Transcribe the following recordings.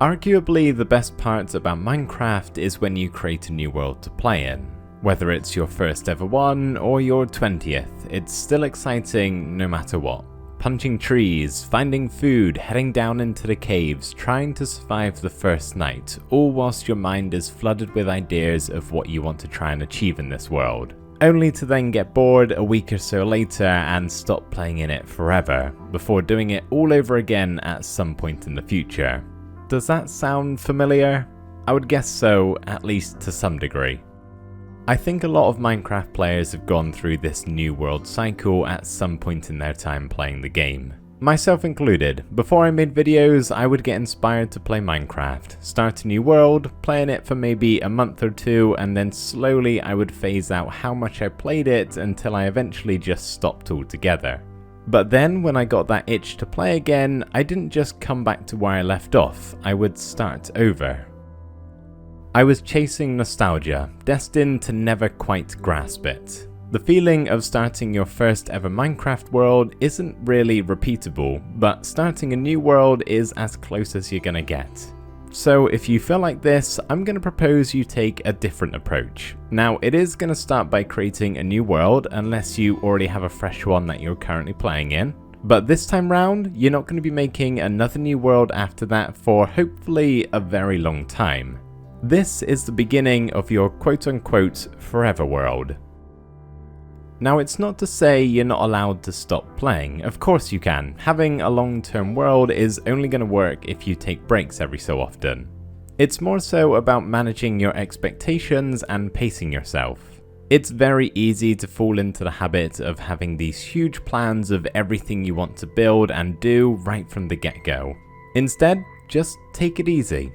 Arguably, the best part about Minecraft is when you create a new world to play in. Whether it's your first ever one or your 20th, it's still exciting no matter what. Punching trees, finding food, heading down into the caves, trying to survive the first night, all whilst your mind is flooded with ideas of what you want to try and achieve in this world. Only to then get bored a week or so later and stop playing in it forever, before doing it all over again at some point in the future. Does that sound familiar? I would guess so, at least to some degree. I think a lot of Minecraft players have gone through this new world cycle at some point in their time playing the game. Myself included. Before I made videos, I would get inspired to play Minecraft, start a new world, play in it for maybe a month or two, and then slowly I would phase out how much I played it until I eventually just stopped altogether. But then when I got that itch to play again, I didn't just come back to where I left off, I would start over. I was chasing nostalgia, destined to never quite grasp it. The feeling of starting your first ever Minecraft world isn't really repeatable, but starting a new world is as close as you're gonna get. So if you feel like this, I'm gonna propose you take a different approach. Now, it is gonna start by creating a new world unless you already have a fresh one that you're currently playing in. But this time round, you're not gonna be making another new world after that for hopefully a very long time. This is the beginning of your quote-unquote forever world. Now, it's not to say you're not allowed to stop playing. Of course you can. Having a long-term world is only going to work if you take breaks every so often. It's more so about managing your expectations and pacing yourself. It's very easy to fall into the habit of having these huge plans of everything you want to build and do right from the get-go. Instead, just take it easy.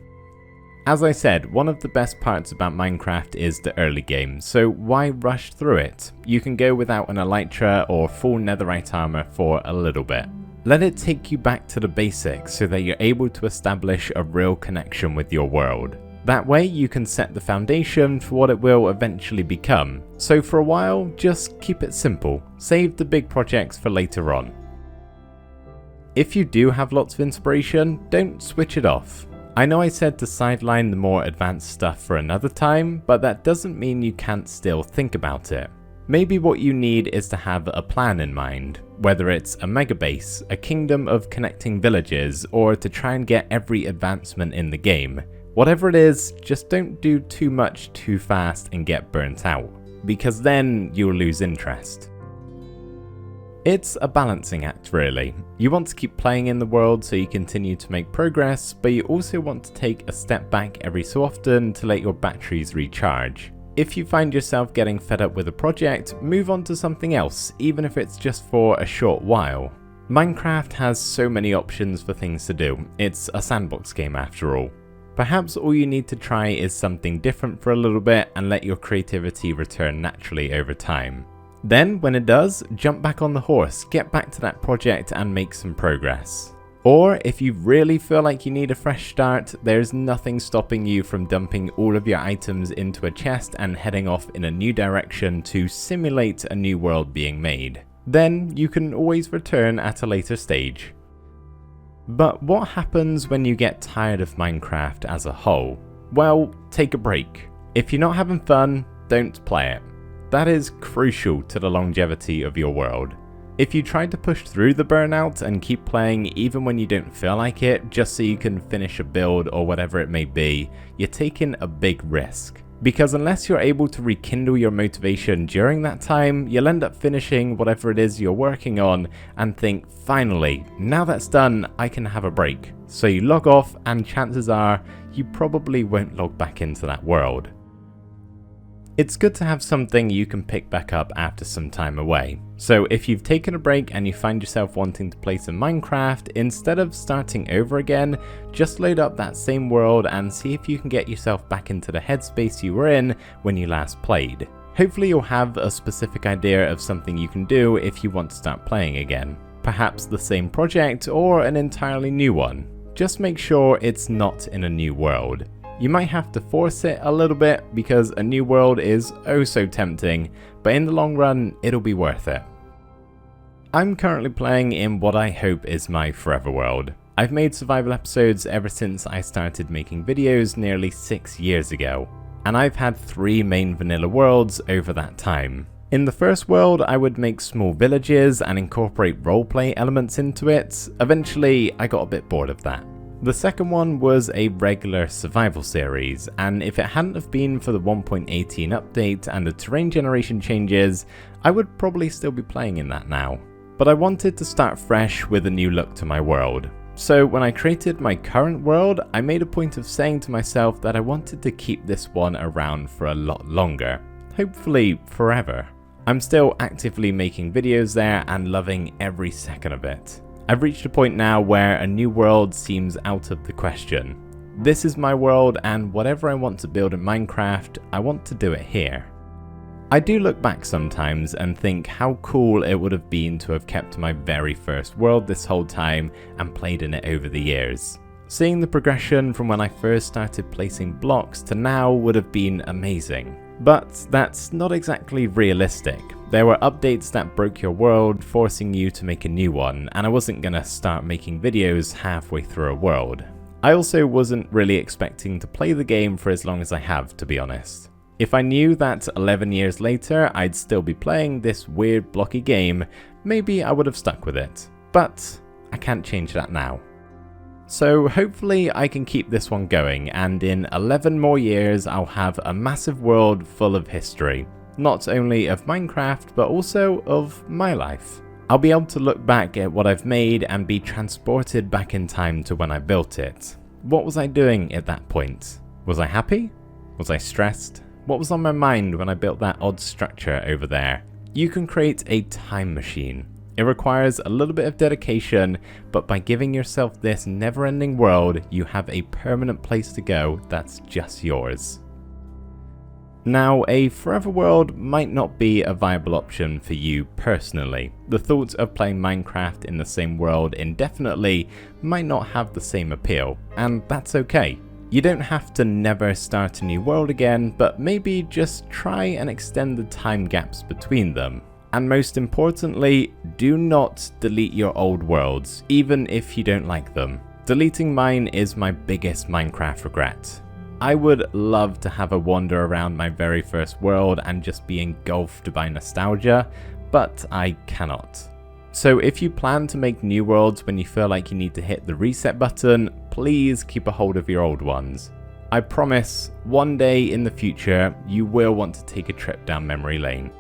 As I said, one of the best parts about Minecraft is the early game, so why rush through it? You can go without an elytra or full netherite armor for a little bit. Let it take you back to the basics so that you're able to establish a real connection with your world. That way you can set the foundation for what it will eventually become. So for a while, just keep it simple. Save the big projects for later on. If you do have lots of inspiration, don't switch it off. I know I said to sideline the more advanced stuff for another time, but that doesn't mean you can't still think about it. Maybe what you need is to have a plan in mind, whether it's a mega base, a kingdom of connecting villages, or to try and get every advancement in the game. Whatever it is, just don't do too much too fast and get burnt out, because then you'll lose interest. It's a balancing act really. You want to keep playing in the world so you continue to make progress, but you also want to take a step back every so often to let your batteries recharge. If you find yourself getting fed up with a project, move on to something else, even if it's just for a short while. Minecraft has so many options for things to do. It's a sandbox game after all. Perhaps all you need to try is something different for a little bit and let your creativity return naturally over time. Then, when it does, jump back on the horse, get back to that project and make some progress. Or, if you really feel like you need a fresh start, there's nothing stopping you from dumping all of your items into a chest and heading off in a new direction to simulate a new world being made. Then, you can always return at a later stage. But what happens when you get tired of Minecraft as a whole? Well, take a break. If you're not having fun, don't play it. That is crucial to the longevity of your world. If you try to push through the burnout and keep playing even when you don't feel like it, just so you can finish a build or whatever it may be, you're taking a big risk. Because unless you're able to rekindle your motivation during that time, you'll end up finishing whatever it is you're working on and think, finally, now that's done, I can have a break. So you log off and chances are you probably won't log back into that world. It's good to have something you can pick back up after some time away. So if you've taken a break and you find yourself wanting to play some Minecraft, instead of starting over again, just load up that same world and see if you can get yourself back into the headspace you were in when you last played. Hopefully you'll have a specific idea of something you can do if you want to start playing again. Perhaps the same project or an entirely new one. Just make sure it's not in a new world. You might have to force it a little bit because a new world is oh so tempting, but in the long run, it'll be worth it. I'm currently playing in what I hope is my forever world. I've made survival episodes ever since I started making videos nearly 6 years ago, and I've had 3 main vanilla worlds over that time. In the first world, I would make small villages and incorporate roleplay elements into it. Eventually, I got a bit bored of that. The second one was a regular survival series, and if it hadn't have been for the 1.18 update and the terrain generation changes, I would probably still be playing in that now. But I wanted to start fresh with a new look to my world. So when I created my current world, I made a point of saying to myself that I wanted to keep this one around for a lot longer. Hopefully forever. I'm still actively making videos there and loving every second of it. I've reached a point now where a new world seems out of the question. This is my world, and whatever I want to build in Minecraft, I want to do it here. I do look back sometimes and think how cool it would have been to have kept my very first world this whole time and played in it over the years. Seeing the progression from when I first started placing blocks to now would have been amazing. But that's not exactly realistic. There were updates that broke your world, forcing you to make a new one, and I wasn't gonna start making videos halfway through a world. I also wasn't really expecting to play the game for as long as I have, to be honest. If I knew that 11 years later I'd still be playing this weird blocky game, maybe I would have stuck with it. But I can't change that now. So hopefully I can keep this one going, and in 11 more years I'll have a massive world full of history. Not only of Minecraft, but also of my life. I'll be able to look back at what I've made and be transported back in time to when I built it. What was I doing at that point? Was I happy? Was I stressed? What was on my mind when I built that odd structure over there? You can create a time machine. It requires a little bit of dedication, but by giving yourself this never-ending world, you have a permanent place to go that's just yours. Now, a forever world might not be a viable option for you personally. The thought of playing Minecraft in the same world indefinitely might not have the same appeal, and that's okay. You don't have to never start a new world again, but maybe just try and extend the time gaps between them. And most importantly, do not delete your old worlds, even if you don't like them. Deleting mine is my biggest Minecraft regret. I would love to have a wander around my very first world and just be engulfed by nostalgia, but I cannot. So if you plan to make new worlds when you feel like you need to hit the reset button, please keep a hold of your old ones. I promise, one day in the future, you will want to take a trip down memory lane.